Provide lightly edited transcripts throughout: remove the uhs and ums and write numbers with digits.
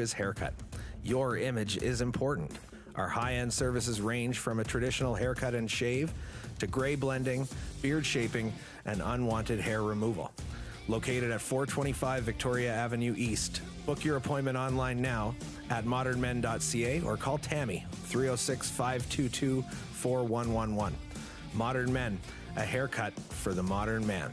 is haircut. Your image is important. Our high-end services range from a traditional haircut and shave to gray blending, beard shaping, and unwanted hair removal. Located at 425 Victoria Avenue East. Book your appointment online now at modernmen.ca or call Tammy 306-522-4111. Modern Men, a haircut for the modern man.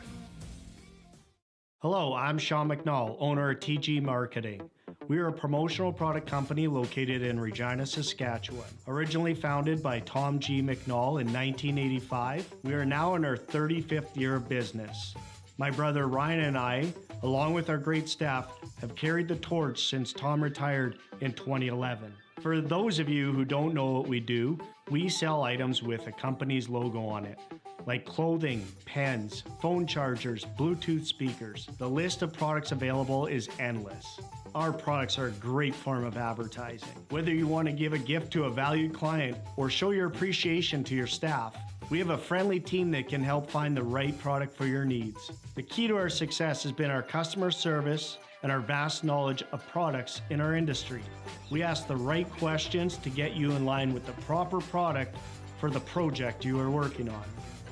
Hello, I'm Sean McNall, owner of TG Marketing. We are a promotional product company located in Regina, Saskatchewan. Originally founded by Tom G. McNall in 1985, we are now in our 35th year of business. My brother Ryan and I, along with our great staff, have carried the torch since Tom retired in 2011. For those of you who don't know what we do, we sell items with a company's logo on it, like clothing, pens, phone chargers, Bluetooth speakers. The list of products available is endless. Our products are a great form of advertising. Whether you want to give a gift to a valued client or show your appreciation to your staff, we have a friendly team that can help find the right product for your needs. The key to our success has been our customer service and our vast knowledge of products in our industry. We ask the right questions to get you in line with the proper product for the project you are working on.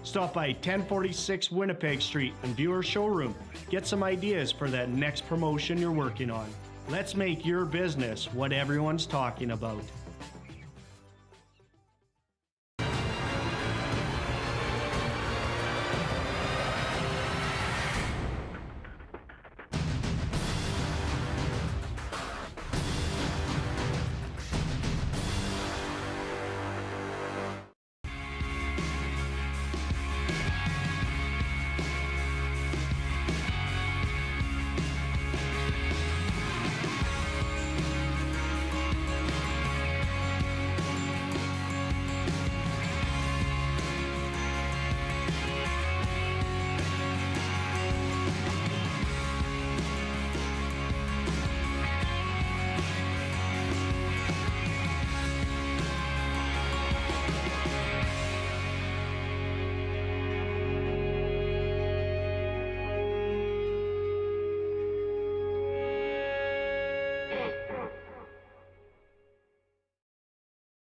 Stop by 1046 Winnipeg Street and view our showroom. Get some ideas for that next promotion you're working on. Let's make your business what everyone's talking about.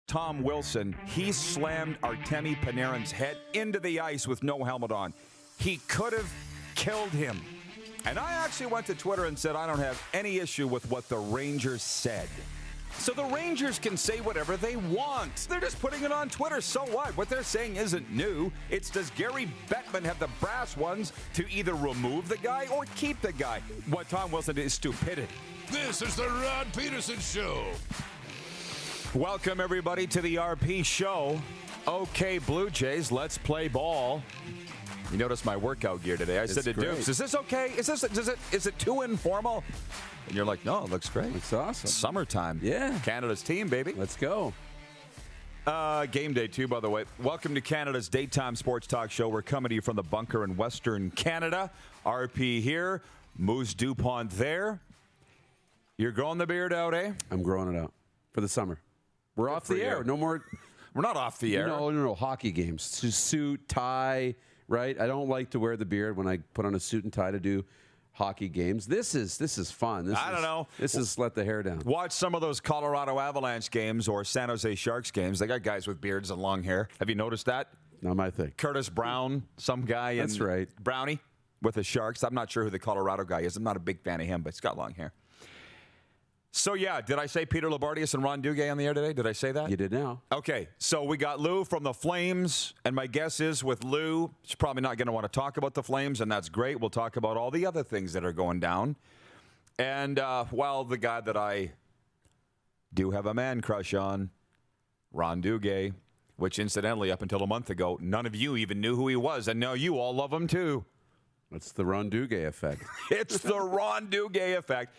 Tom Wilson, he slammed Artemi Panarin's head into the ice with no helmet on. He could have killed him. And I actually went to Twitter and said I don't have any issue with what the Rangers said. So the Rangers can say whatever they want. They're just putting it on Twitter. So what? What they're saying isn't new. It's, does Gary Bettman have the brass ones to either remove the guy or keep the guy? What Tom Wilson did is stupidity. This is the Rod Pedersen Show. Welcome, everybody, to the RP Show. Okay, Blue Jays, let's play ball. You notice my workout gear today. I said to Dukes, is this okay? Is it too informal? And you're like, no, it looks great. It's awesome. Summertime. Yeah. Canada's team, baby. Let's go. Game day, too, by the way. Welcome to Canada's daytime sports talk show. We're coming to you from the bunker in Western Canada. RP here. Moose DuPont there. You're growing the beard out, eh? I'm growing it out for the summer. We're off the air. No more. We're not off the air. No. Hockey games. Suit, tie, right? I don't like to wear the beard when I put on a suit and tie to do hockey games. This is fun. I don't know. This is let the hair down. Watch some of those Colorado Avalanche games or San Jose Sharks games. They got guys with beards and long hair. Have you noticed that? Not my thing. Curtis Brown, some guy. That's right. Brownie with the Sharks. I'm not sure who the Colorado guy is. I'm not a big fan of him, but he's got long hair. So, yeah, did I say Peter Loubardias and Ron Duguay on the air today? Did I say that? You did now. Okay, so we got Lou from the Flames, and my guess is with Lou, she's probably not going to want to talk about the Flames, and that's great. We'll talk about all the other things that are going down. And, the guy that I do have a man crush on, Ron Duguay, which incidentally, up until a month ago, none of you even knew who he was, and now you all love him too. It's the Ron Duguay effect. It's the Ron Duguay effect.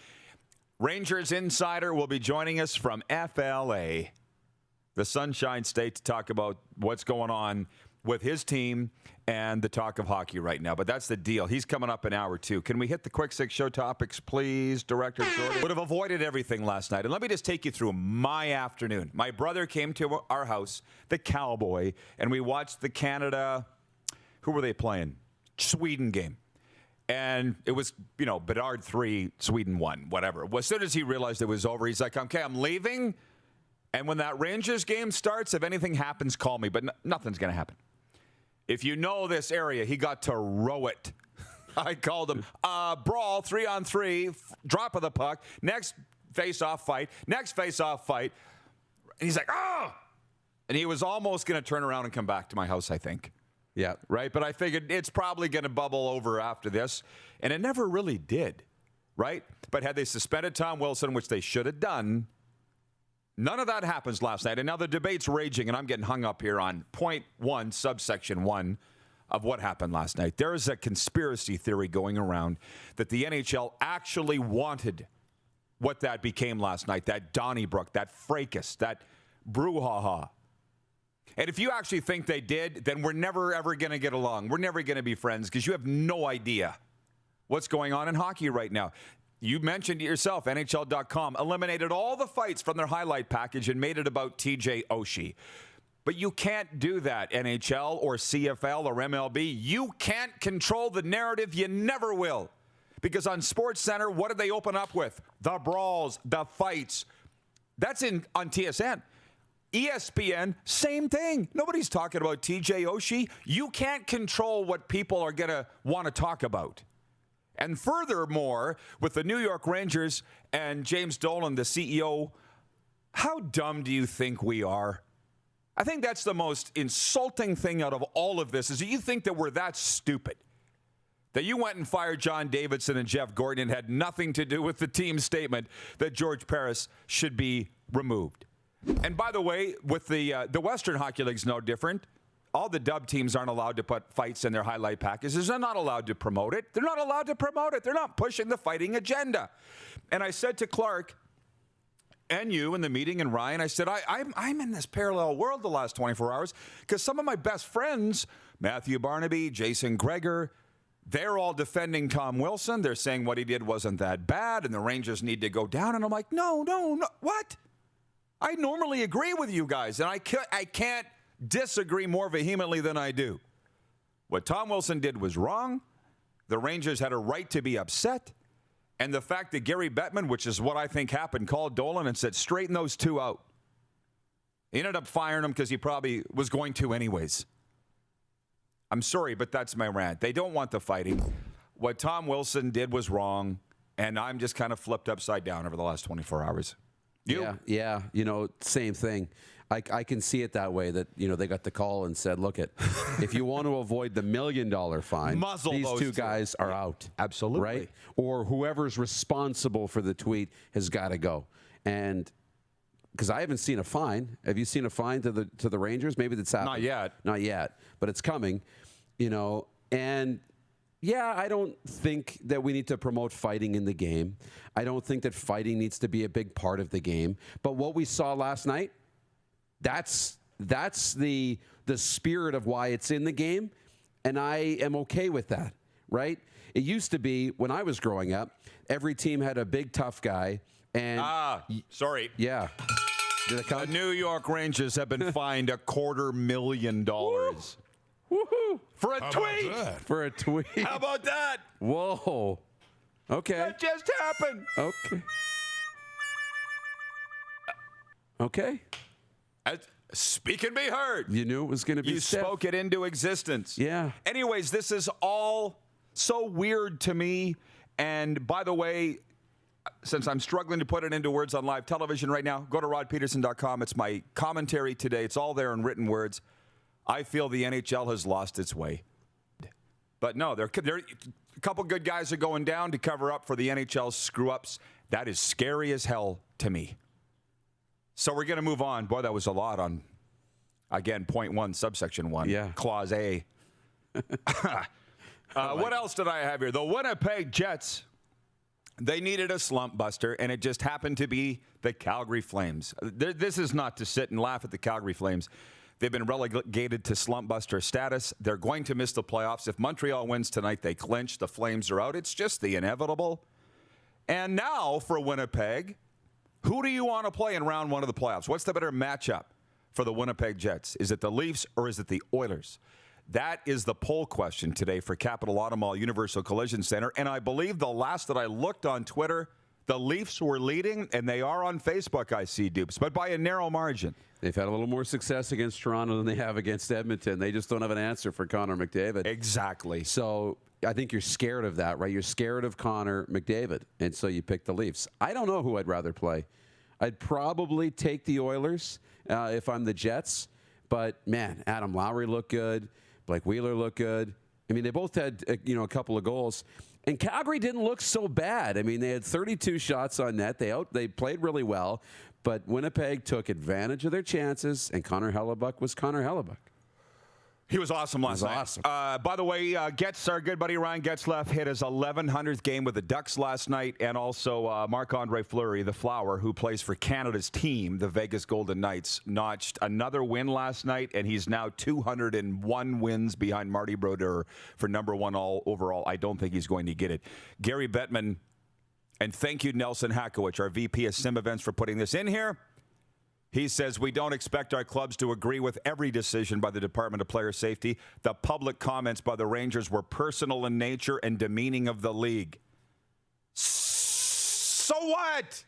Rangers Insider will be joining us from FLA, the Sunshine State, to talk about what's going on with his team and the talk of hockey right now. But that's the deal. He's coming up in hour two. Can we hit the quick six show topics, please, Director Jordan? Would have avoided everything last night. And let me just take you through my afternoon. My brother came to our house, the Cowboy, and we watched the Canada, who were they playing? Sweden game. And it was, Bedard 3, Sweden 1, whatever. Well, as soon as he realized it was over, he's like, okay, I'm leaving. And when that Rangers game starts, if anything happens, call me. But nothing's going to happen. If you know this area, he got to row it. I called him brawl, 3-on-3, drop of the puck, next face-off fight, next face-off fight. And he's like, oh! And he was almost going to turn around and come back to my house, I think. Yeah. Right? But I figured it's probably going to bubble over after this. And it never really did. Right? But had they suspended Tom Wilson, which they should have done, none of that happens last night. And now the debate's raging, and I'm getting hung up here on point 1, subsection 1 of what happened last night. There is a conspiracy theory going around that the NHL actually wanted what that became last night, that Donnybrook, that fracas, that brouhaha. And if you actually think they did, then we're never, ever going to get along. We're never going to be friends because you have no idea what's going on in hockey right now. You mentioned it yourself, NHL.com eliminated all the fights from their highlight package and made it about TJ Oshie. But you can't do that, NHL or CFL or MLB. You can't control the narrative. You never will. Because on SportsCenter, what did they open up with? The brawls, the fights. That's on TSN. ESPN, same thing. Nobody's talking about TJ Oshie. You can't control what people are going to want to talk about. And furthermore, with the New York Rangers and James Dolan, the CEO, how dumb do you think we are? I think that's the most insulting thing out of all of this is that you think that we're that stupid. That you went and fired John Davidson and Jeff Gordon and had nothing to do with the team's statement that George Paris should be removed. And by the way, with the Western Hockey League's no different. All the dub teams aren't allowed to put fights in their highlight packages. They're not allowed to promote it. They're not allowed to promote it. They're not pushing the fighting agenda. And I said to Clark and you in the meeting and Ryan, I said, I'm in this parallel world the last 24 hours because some of my best friends, Matthew Barnaby, Jason Gregor, they're all defending Tom Wilson. They're saying what he did wasn't that bad and the Rangers need to go down. And I'm like, no, what? I normally agree with you guys, and I can't disagree more vehemently than I do. What Tom Wilson did was wrong. The Rangers had a right to be upset. And the fact that Gary Bettman, which is what I think happened, called Dolan and said, straighten those two out. He ended up firing him because he probably was going to anyways. I'm sorry, but that's my rant. They don't want the fighting. What Tom Wilson did was wrong, and I'm just kind of flipped upside down over the last 24 hours. Yeah. Same thing. I can see it that way that, they got the call and said, look, if you want to avoid the $1 million fine, muzzle these those two guys are out. Absolutely. Right? Or whoever's responsible for the tweet has got to go. And because I haven't seen a fine. Have you seen a fine to the Rangers? Maybe that's happened. Not yet. But it's coming, and yeah, I don't think that we need to promote fighting in the game. I don't think that fighting needs to be a big part of the game. But what we saw last night, that's the spirit of why it's in the game, and I am okay with that, right? It used to be, when I was growing up, every team had a big tough guy. And sorry. Yeah. Did it come? The New York Rangers have been fined $250,000. Woohoo! For a tweet. For a tweet. How about that? Whoa. Okay. That just happened. Okay. Speak and be heard. You knew it was going to be You spoke it into existence. Yeah. Anyways, this is all so weird to me. And by the way, since I'm struggling to put it into words on live television right now, go to rodpedersen.com. It's my commentary today. It's all there in written words. I feel the NHL has lost its way. But no, a couple good guys are going down to cover up for the NHL's screw-ups. That is scary as hell to me. So we're going to move on. Boy, that was a lot on, again, point 1, subsection 1. Yeah. Clause A. What else did I have here? The Winnipeg Jets. They needed a slump buster, and it just happened to be the Calgary Flames. This is not to sit and laugh at the Calgary Flames. They've been relegated to slump buster status. They're going to miss the playoffs. If Montreal wins tonight, they clinch. The Flames are out. It's just the inevitable. And now for Winnipeg, who do you want to play in round 1 of the playoffs? What's the better matchup for the Winnipeg Jets? Is it the Leafs or is it the Oilers? That is the poll question today for Capital Auto Mall Universal Collision Center. And I believe the last that I looked on Twitter, the Leafs were leading, and they are on Facebook, I see, Dupes, but by a narrow margin. They've had a little more success against Toronto than they have against Edmonton. They just don't have an answer for Connor McDavid. Exactly. So I think you're scared of that, right? You're scared of Connor McDavid, and so you pick the Leafs. I don't know who I'd rather play. I'd probably take the Oilers if I'm the Jets. But, man, Adam Lowry looked good. Blake Wheeler looked good. I mean, they both had, a couple of goals. And Calgary didn't look so bad. I mean, they had 32 shots on net. They played really well. But Winnipeg took advantage of their chances, and Connor Hellebuck was Connor Hellebuck. He was awesome last night. Awesome. By the way, Getz, our good buddy Ryan Getzlaf, hit his 1100th game with the Ducks last night, and also Marc-Andre Fleury, the Flower, who plays for Canada's team, the Vegas Golden Knights, notched another win last night, and he's now 201 wins behind Marty Brodeur for number one overall. I don't think he's going to get it. Gary Bettman, and thank you, Nelson Hakowicz, our VP of Sim Events, for putting this in here. He says, we don't expect our clubs to agree with every decision by the Department of Player Safety. The public comments by the Rangers were personal in nature and demeaning of the league. So what?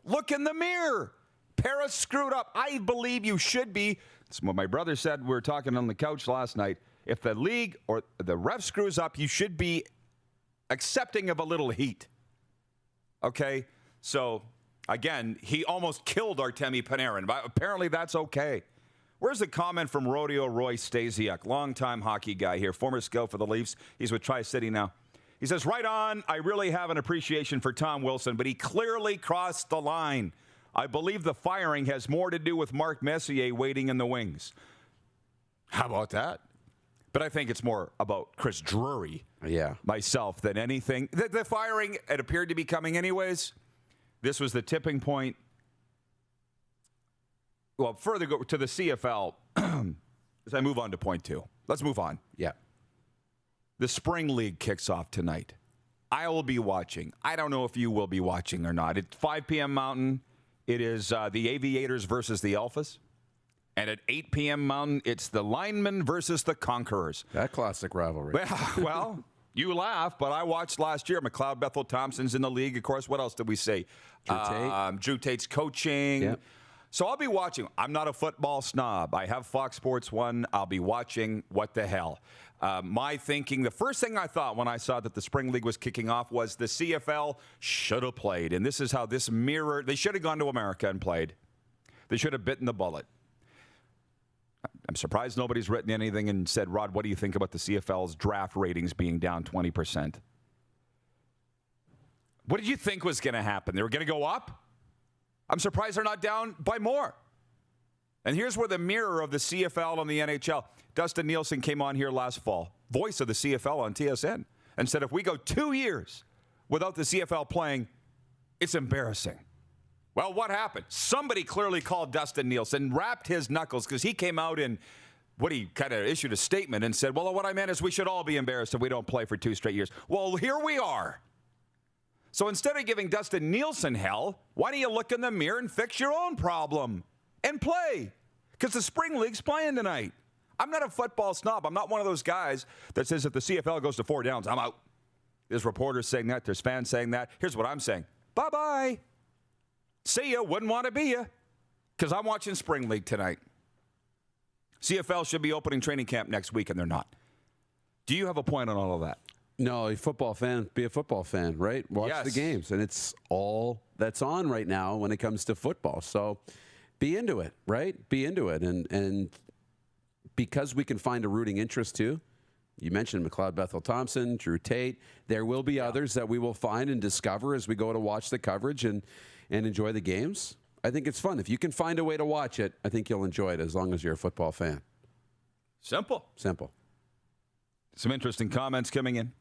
Look in the mirror. Paris screwed up. I believe you should be. That's what my brother said. We were talking on the couch last night. If the league or the ref screws up, you should be accepting of a little heat. Okay? So... again, he almost killed Artemi Panarin, but apparently that's okay. Where's the comment from Rodeo Roy Stasiak, longtime hockey guy here, former scout for the Leafs. He's with Tri-City now. He says, right on, I really have an appreciation for Tom Wilson, but he clearly crossed the line. I believe the firing has more to do with Mark Messier waiting in the wings. How about that? But I think it's more about Chris Drury, myself, than anything. The firing, it appeared to be coming anyways. This was the tipping point. Well, further go to the CFL as I move on to point two. Let's move on. Yeah. The Spring League kicks off tonight. I will be watching. I don't know if you will be watching or not. It's 5 p.m. Mountain. It is the Aviators versus the Alphas. And at 8 p.m. Mountain, it's the Linemen versus the Conquerors. That classic rivalry. Well, you laugh, but I watched last year. McLeod Bethel Thompson's in the league, of course. What else did we say? Drew Tate. Drew Tate's coaching. Yep. So I'll be watching. I'm not a football snob. I have Fox Sports 1. I'll be watching. What the hell? My thinking, the first thing I thought when I saw that the Spring League was kicking off was the CFL should have played. And this is how this mirrored. They should have gone to America and played. They should have bitten the bullet. I'm surprised nobody's written anything and said, Rod, what do you think about the CFL's draft ratings being down 20%? What did you think was going to happen? They were going to go up? I'm surprised they're not down by more. And here's where the mirror of the CFL and the NHL. Dustin Nielsen came on here last fall, voice of the CFL on TSN, and said if we go 2 years without the CFL playing, it's embarrassing. Well, what happened? Somebody clearly called Dustin Nielsen, rapped his knuckles, because he came out and he kind of issued a statement and said, well, what I meant is we should all be embarrassed if we don't play for 2 straight years. Well, here we are. So instead of giving Dustin Nielsen hell, why don't you look in the mirror and fix your own problem and play? Because the Spring League's playing tonight. I'm not a football snob. I'm not one of those guys that says if the CFL goes to 4 downs, I'm out. There's reporters saying that. There's fans saying that. Here's what I'm saying. Bye-bye. See ya, wouldn't want to be ya. Because I'm watching Spring League tonight. CFL should be opening training camp next week, and they're not. Do you have a point on all of that? No, a football fan, be a football fan, right? Watch the games, and it's all that's on right now when it comes to football. So be into it, right? Be into it. And because we can find a rooting interest too, you mentioned McLeod Bethel Thompson, Drew Tate. There will be others that we will find and discover as we go to watch the coverage and enjoy the games. I think it's fun. If you can find a way to watch it, I think you'll enjoy it as long as you're a football fan. Simple. Some interesting comments coming in.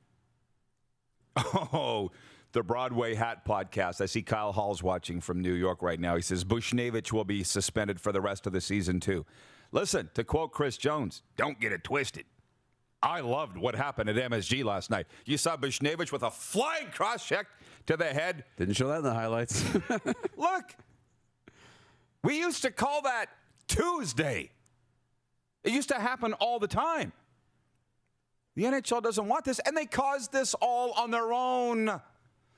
Oh, the Broadway Hat Podcast. I see Kyle Hall's watching from New York right now. He says Bushnevich will be suspended for the rest of the season, too. Listen, to quote Chris Jones, don't get it twisted. I loved what happened at MSG last night. You saw Bushnevich with a flying cross-check to the head. Didn't show that in the highlights. Look, we used to call that Tuesday. It used to happen all the time. The NHL doesn't want this, and they caused this all on their own.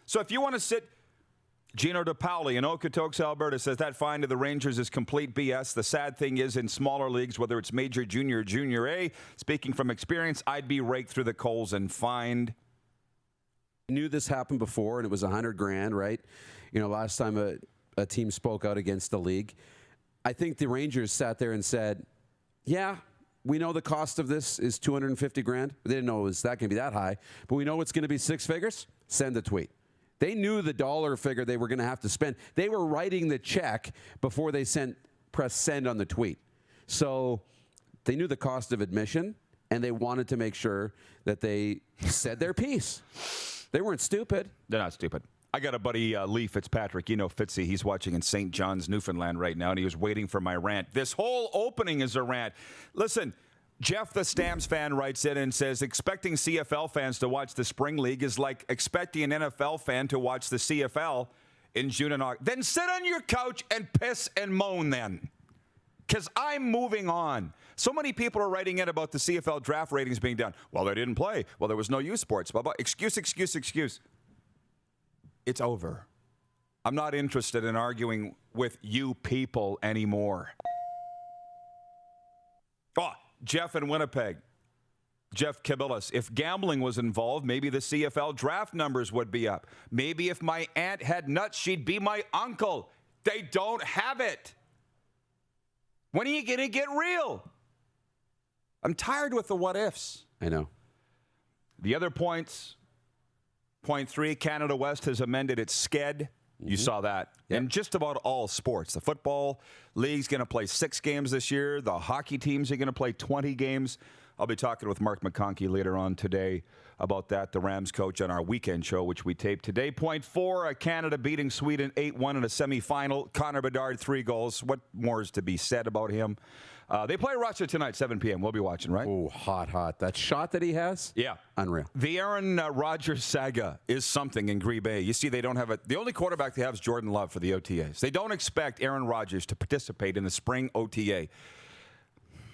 So if you want to sit, Gino DePauli in Okotoks, Alberta, says that fine to the Rangers is complete BS. The sad thing is, in smaller leagues, whether it's major, junior, or junior A, speaking from experience, I'd be raked through the coals and fined. I knew this happened before, and it was $100,000, right? Last time a team spoke out against the league. I think the Rangers sat there and said, yeah, we know the cost of this is $250,000. They didn't know it was going to be that high, but we know it's going to be six figures. Send a tweet. They knew the dollar figure they were going to have to spend. They were writing the check before they press send on the tweet. So they knew the cost of admission, and they wanted to make sure that they said their piece. They weren't stupid. They're not stupid. I got a buddy, Lee Fitzpatrick. You know Fitzy. He's watching in St. John's, Newfoundland right now, and he was waiting for my rant. This whole opening is a rant. Listen, Jeff, the Stamps fan, writes in and says, expecting CFL fans to watch the Spring League is like expecting an NFL fan to watch the CFL in June and August. Then sit on your couch and piss and moan then. Because I'm moving on. So many people are writing in about the CFL draft ratings being down. Well, they didn't play. Well, there was no youth sports. Blah, blah. Excuse. It's over. I'm not interested in arguing with you people anymore. Oh, Jeff in Winnipeg. Jeff Kibilis. If gambling was involved, maybe the CFL draft numbers would be up. Maybe if my aunt had nuts, she'd be my uncle. They don't have it. When are you going to get real? I'm tired with the what ifs. I know. The other points. Point 3, Canada West has amended its sked. You saw that. Yep. And just about all sports. The football league's going to play 6 games this year. The hockey teams are going to play 20 games. I'll be talking with Mark McConkey later on today about that, the Rams coach, on our weekend show, which we taped today. Point 4, Canada beating Sweden 8-1 in a semifinal. Connor Bedard, 3 goals. What more is to be said about him? They play Russia tonight, 7 p.m. We'll be watching, right? Oh, hot. That shot that he has? Yeah. Unreal. The Aaron Rodgers saga is something in Green Bay. You see, they don't have the only quarterback they have is Jordan Love for the OTAs. They don't expect Aaron Rodgers to participate in the spring OTA.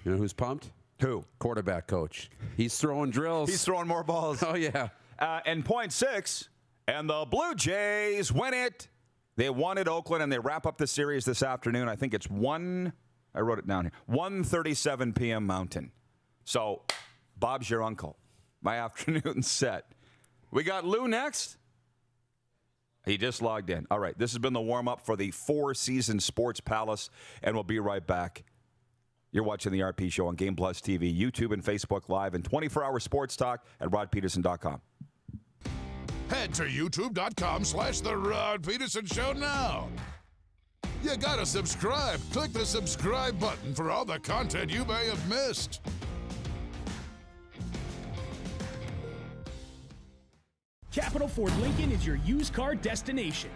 You know who's pumped? Who? Quarterback coach. He's throwing drills. He's throwing more balls. Oh, yeah. And point 6, and the Blue Jays win it. They won at Oakland, and they wrap up the series this afternoon. I think it's 1... I wrote it down here. 1:37 p.m. Mountain. So, Bob's your uncle. My afternoon set. We got Lou next. He just logged in. All right, this has been the warm-up for the 4-season Sports Palace, and we'll be right back. You're watching the RP Show on Game Plus TV, YouTube, and Facebook Live, and 24-hour sports talk at rodpedersen.com. Head to youtube.com/The Rod Pedersen Show now. You gotta subscribe. Click the subscribe button for all the content you may have missed. Capital Ford Lincoln is your used car destination.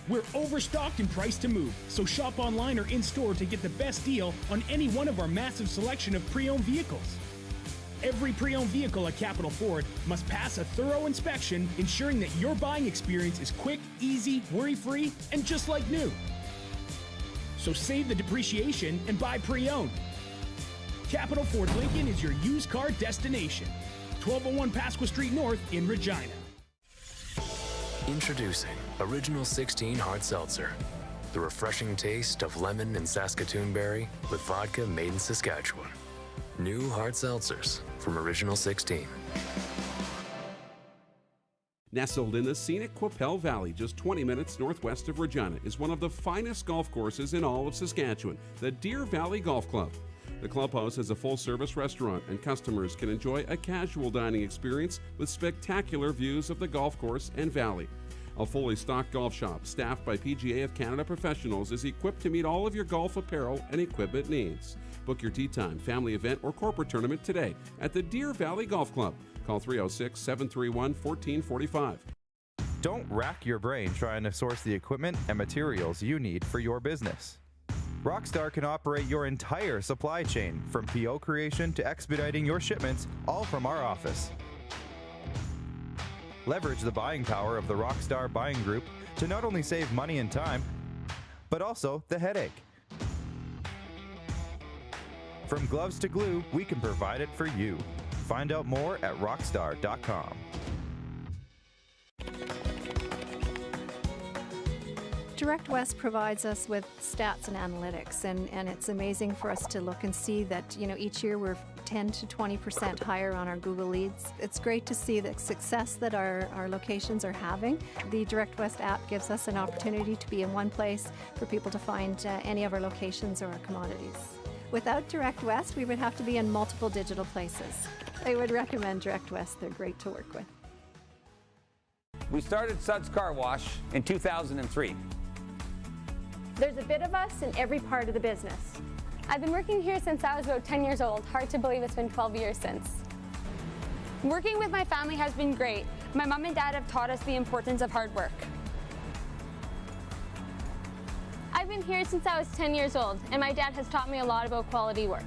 We're overstocked and priced to move, so shop online or in-store to get the best deal on any one of our massive selection of pre-owned vehicles. Every pre-owned vehicle at Capital Ford must pass a thorough inspection, ensuring that your buying experience is quick, easy, worry-free, and just like new. So save the depreciation and buy pre-owned. Capital Ford Lincoln is your used car destination. 1201 Pasqua Street North in Regina. Introducing Original 16 Hard Seltzer. The refreshing taste of lemon and Saskatoon berry with vodka made in Saskatchewan. New hard seltzers from Original 16. Nestled in the scenic Qu'Appelle Valley, just 20 minutes northwest of Regina, is one of the finest golf courses in all of Saskatchewan, the Deer Valley Golf Club. The clubhouse has a full-service restaurant, and customers can enjoy a casual dining experience with spectacular views of the golf course and valley. A fully stocked golf shop, staffed by PGA of Canada professionals, is equipped to meet all of your golf apparel and equipment needs. Book your tee time, family event, or corporate tournament today at the Deer Valley Golf Club. Call 306-731-1445. Don't rack your brain trying to source the equipment and materials you need for your business. Rockstar can operate your entire supply chain, from PO creation to expediting your shipments, all from our office. Leverage the buying power of the Rockstar Buying Group to not only save money and time, but also the headache. From gloves to glue, we can provide it for you. Find out more at rockstar.com. Direct West provides us with stats and analytics, and it's amazing for us to look and see that, each year we're 10 to 20% higher on our Google leads. It's great to see the success that our locations are having. The Direct West app gives us an opportunity to be in one place for people to find any of our locations or our commodities. Without Direct West, we would have to be in multiple digital places. I would recommend Direct West. They're great to work with. We started Suds Car Wash in 2003. There's a bit of us in every part of the business. I've been working here since I was about 10 years old. Hard to believe it's been 12 years since. Working with my family has been great. My mom and dad have taught us the importance of hard work. I've been here since I was 10 years old, and my dad has taught me a lot about quality work.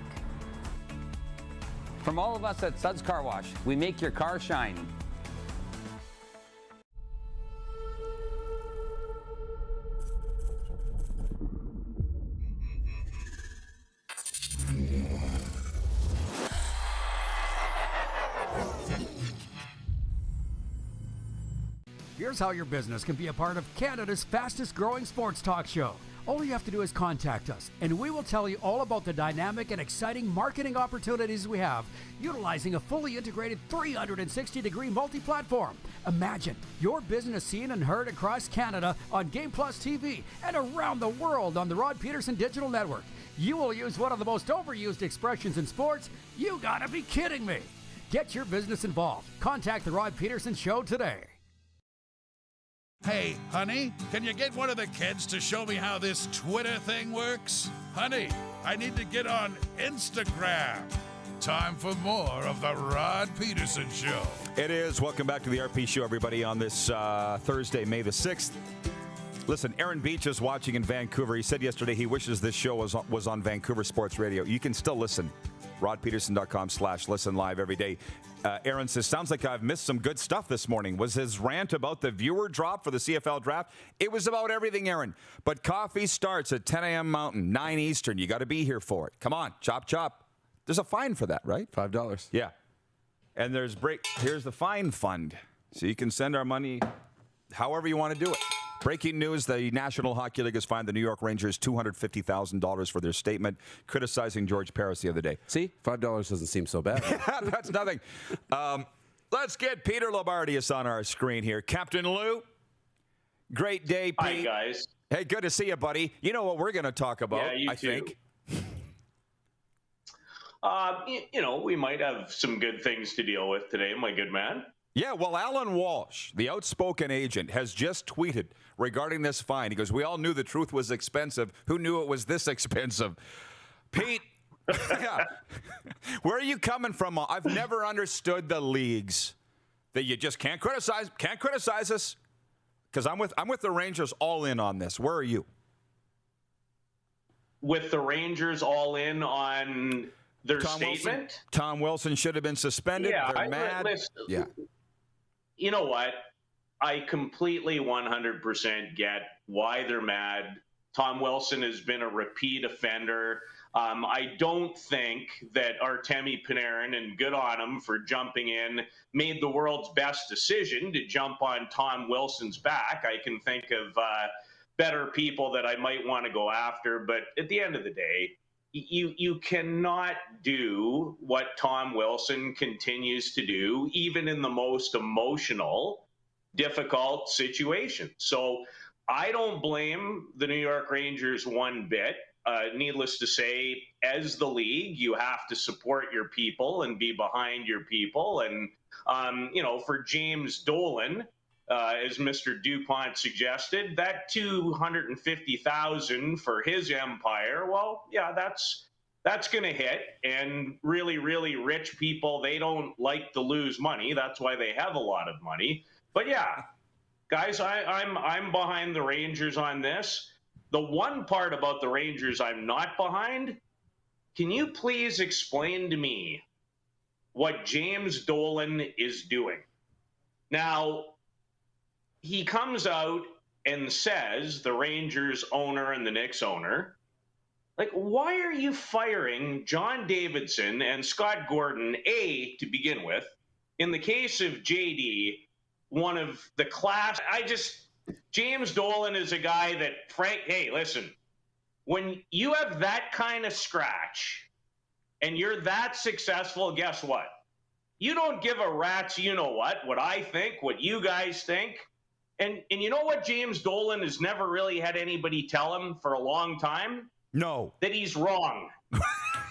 From all of us at Suds Car Wash, we make your car shine. Here's how your business can be a part of Canada's fastest growing sports talk show. All you have to do is contact us, and we will tell you all about the dynamic and exciting marketing opportunities we have, utilizing a fully integrated 360-degree multi-platform. Imagine your business seen and heard across Canada on Game Plus TV and around the world on the Rod Pedersen Digital Network. You will use one of the most overused expressions in sports. You gotta be kidding me. Get your business involved. Contact the Rod Pedersen Show today. Hey, honey, can you get one of the kids to show me how this Twitter thing works? Honey, I need to get on Instagram. Time for more of the Rod Pedersen Show. It is. Welcome back to the RP Show, everybody, on this Thursday, May the 6th. Listen, Aaron Beach is watching in Vancouver. He said yesterday he wishes this show was on Vancouver Sports Radio. You can still listen. RodPedersen.com/listen live every day. Aaron says, sounds like I've missed some good stuff this morning. Was his rant about the viewer drop for the CFL draft? It was about everything, Aaron. But coffee starts at 10 a.m. Mountain, 9 Eastern. You got to be here for it. Come on, chop, chop. There's a fine for that, right? $5. Yeah. And here's the fine fund. So you can send our money however you want to do it. Breaking news, the National Hockey League has fined the New York Rangers $250,000 for their statement criticizing George Paris the other day. See, $5 doesn't seem so bad. That's nothing. Let's get Peter Loubardias on our screen here. Captain Lou, great day, Pete. Hi, guys. Hey, good to see you, buddy. You know what we're going to talk about, Yeah, you I too. think. We might have some good things to deal with today, my good man. Yeah, well, Alan Walsh, the outspoken agent, has just tweeted regarding this fine. He goes, we all knew the truth was expensive. Who knew it was this expensive? Pete, yeah. Where are you coming from? I've never understood the leagues that you just can't criticize us. Because I'm with the Rangers all in on this. Where are you? With the Rangers all in on their statement? Tom Wilson should have been suspended. Yeah, They're mad. Yeah. You know what? I completely 100% get why they're mad. Tom Wilson has been a repeat offender. I don't think that Artemi Panarin, and good on him for jumping in, made the world's best decision to jump on Tom Wilson's back. I can think of better people that I might want to go after. But at the end of the day, you cannot do what Tom Wilson continues to do, even in the most emotional, difficult situations. So I don't blame the New York Rangers one bit. Needless to say, as the league, you have to support your people and be behind your people. And, for James Dolan, as Mr. DuPont suggested, that $250,000 for his empire, well, yeah, that's going to hit. And really, really rich people, they don't like to lose money. That's why they have a lot of money. But yeah, guys, I'm behind the Rangers on this. The one part about the Rangers I'm not behind, can you please explain to me what James Dolan is doing? Now, he comes out and says, the Rangers owner and the Knicks owner, Like, why are you firing John Davidson and Scott Gordon, to begin with? In the case of JD, one of the class, James Dolan is a guy that, hey, listen, when you have that kind of scratch and you're that successful, guess what? You don't give a rat's what I think, what you guys think. And you know what James Dolan has never really had anybody tell him for a long time? No. That he's wrong.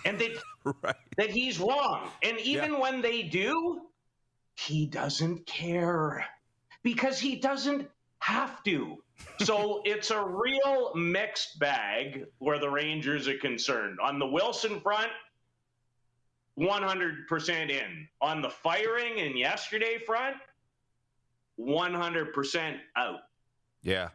And that he's wrong. And even when they do, he doesn't care because he doesn't have to. So it's a real mixed bag where the Rangers are concerned. On the Wilson front, 100% in. On the firing and yesterday front, 100% out. Yeah.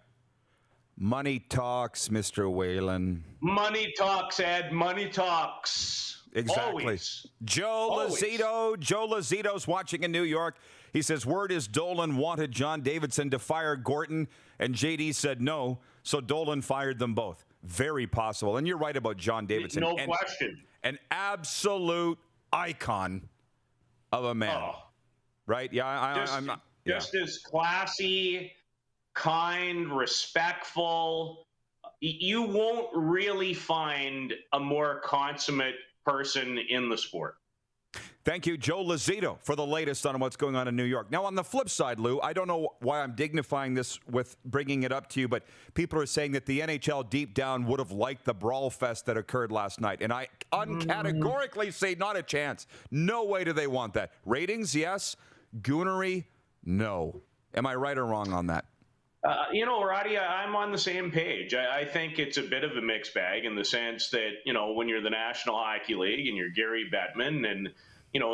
Money talks, Mr. Whalen. Money talks, Ed. Money talks. Exactly. Always. Joe Lazito's watching in New York. He says, word is Dolan wanted John Davidson to fire Gorton, and JD said no, so Dolan fired them both. Very possible. And you're right about John Davidson. No question. An absolute icon of a man. Oh. Right? Yeah, I'm not. Just as classy, kind, respectful. You won't really find a more consummate person in the sport. Thank you, Joe Lazito, for the latest on what's going on in New York. Now, on the flip side, Lou, I don't know why I'm dignifying this with bringing it up to you, but people are saying that the NHL deep down would have liked the brawl fest that occurred last night. And I uncategorically say not a chance. No way do they want that. Ratings, yes. Goonery, no. Am I right or wrong on that? Roddy, I'm on the same page. I think it's a bit of a mixed bag in the sense that, when you're the National Hockey League and you're Gary Bettman and,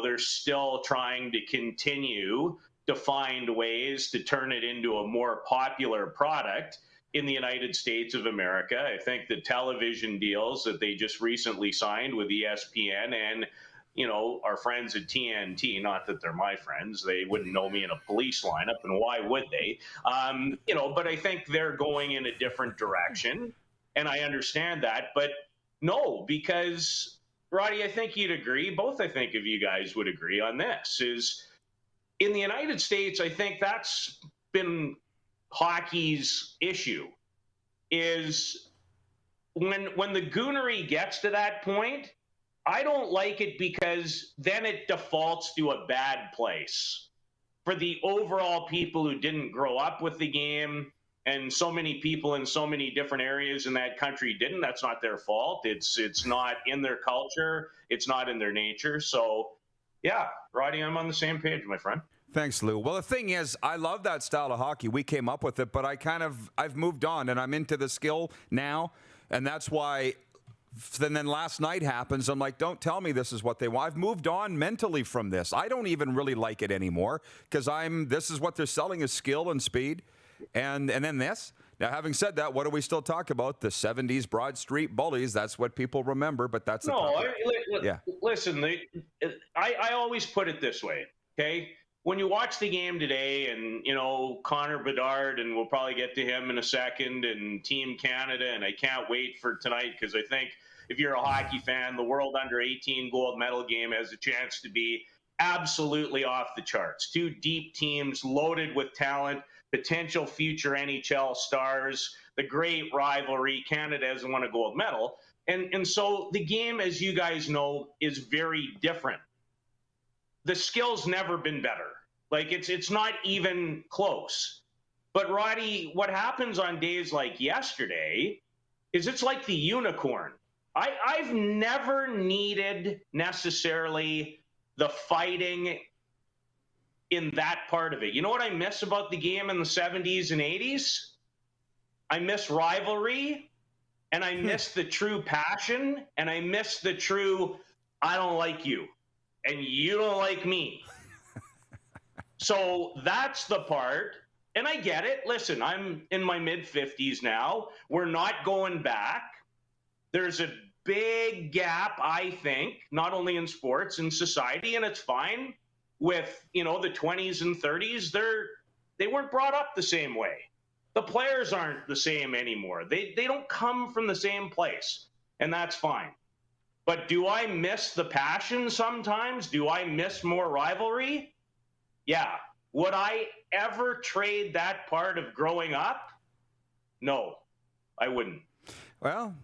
they're still trying to continue to find ways to turn it into a more popular product in the United States of America. I think the television deals that they just recently signed with ESPN and our friends at TNT, not that they're my friends, they wouldn't know me in a police lineup, and why would they? But I think they're going in a different direction, and I understand that. But no, because, Roddy, I think you'd agree, both I think of you guys would agree on this, is in the United States, I think that's been hockey's issue, is when the goonery gets to that point, I don't like it because then it defaults to a bad place for the overall people who didn't grow up with the game, and so many people in so many different areas in that country didn't. That's not their fault. It's not in their culture. It's not in their nature. So, yeah, Roddy, I'm on the same page, my friend. Thanks, Lou. Well, the thing is, I love that style of hockey. We came up with it, but I've moved on, and I'm into the skill now, and that's why. And then last night happens. I'm like, don't tell me this is what they want. I've moved on mentally from this. I don't even really like it anymore because this is what they're selling is skill and speed. And then this. Now, having said that, what do we still talk about? The 70s Broad Street Bullies. That's what people remember, but that's Listen, I always put it this way, okay? When you watch the game today and, Connor Bedard, and we'll probably get to him in a second, and Team Canada, and I can't wait for tonight because I think if you're a hockey fan, the World Under-18 gold medal game has a chance to be absolutely off the charts. Two deep teams loaded with talent, potential future NHL stars, the great rivalry. Canada hasn't won a gold medal. And so the game, as you guys know, is very different. The skill's never been better. Like, it's not even close. But, Roddy, what happens on days like yesterday is it's like the unicorn. I've never needed necessarily the fighting in that part of it. You know what I miss about the game in the 70s and 80s? I miss rivalry, and I miss the true passion, and I miss the true, I don't like you. And you don't like me. So that's the part. And I get it. Listen, I'm in my mid-50s now. We're not going back. There's a big gap, I think, not only in sports, in society, and it's fine with, the 20s and 30s. They weren't brought up the same way. The players aren't the same anymore. They don't come from the same place. and that's fine. But do I miss the passion sometimes? Do I miss more rivalry? Yeah. Would I ever trade that part of growing up? No, I wouldn't. Well,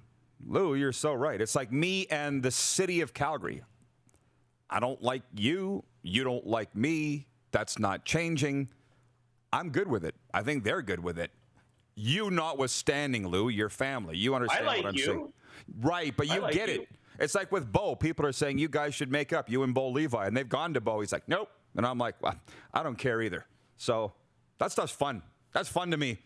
Lou, you're so right. It's like me and the city of Calgary. I don't like you. You don't like me. That's not changing. I'm good with it. I think they're good with it. You notwithstanding, Lou, your family. You understand like what I'm you. saying? Right, but you like get you. it. It's like with Bo. People are saying, you guys should make up, you and Bo Levi. And they've gone to Bo. He's like, nope. And I'm like, well, I don't care either. So that stuff's fun. That's fun to me.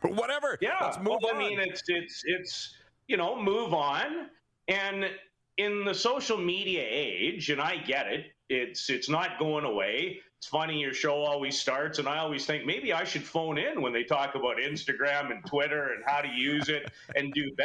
Whatever. Yeah. Let's move on. I mean, it's move on. And in the social media age, and I get it, it's not going away. It's funny, your show always starts, and I always think maybe I should phone in when they talk about Instagram and Twitter and how to use it and do better.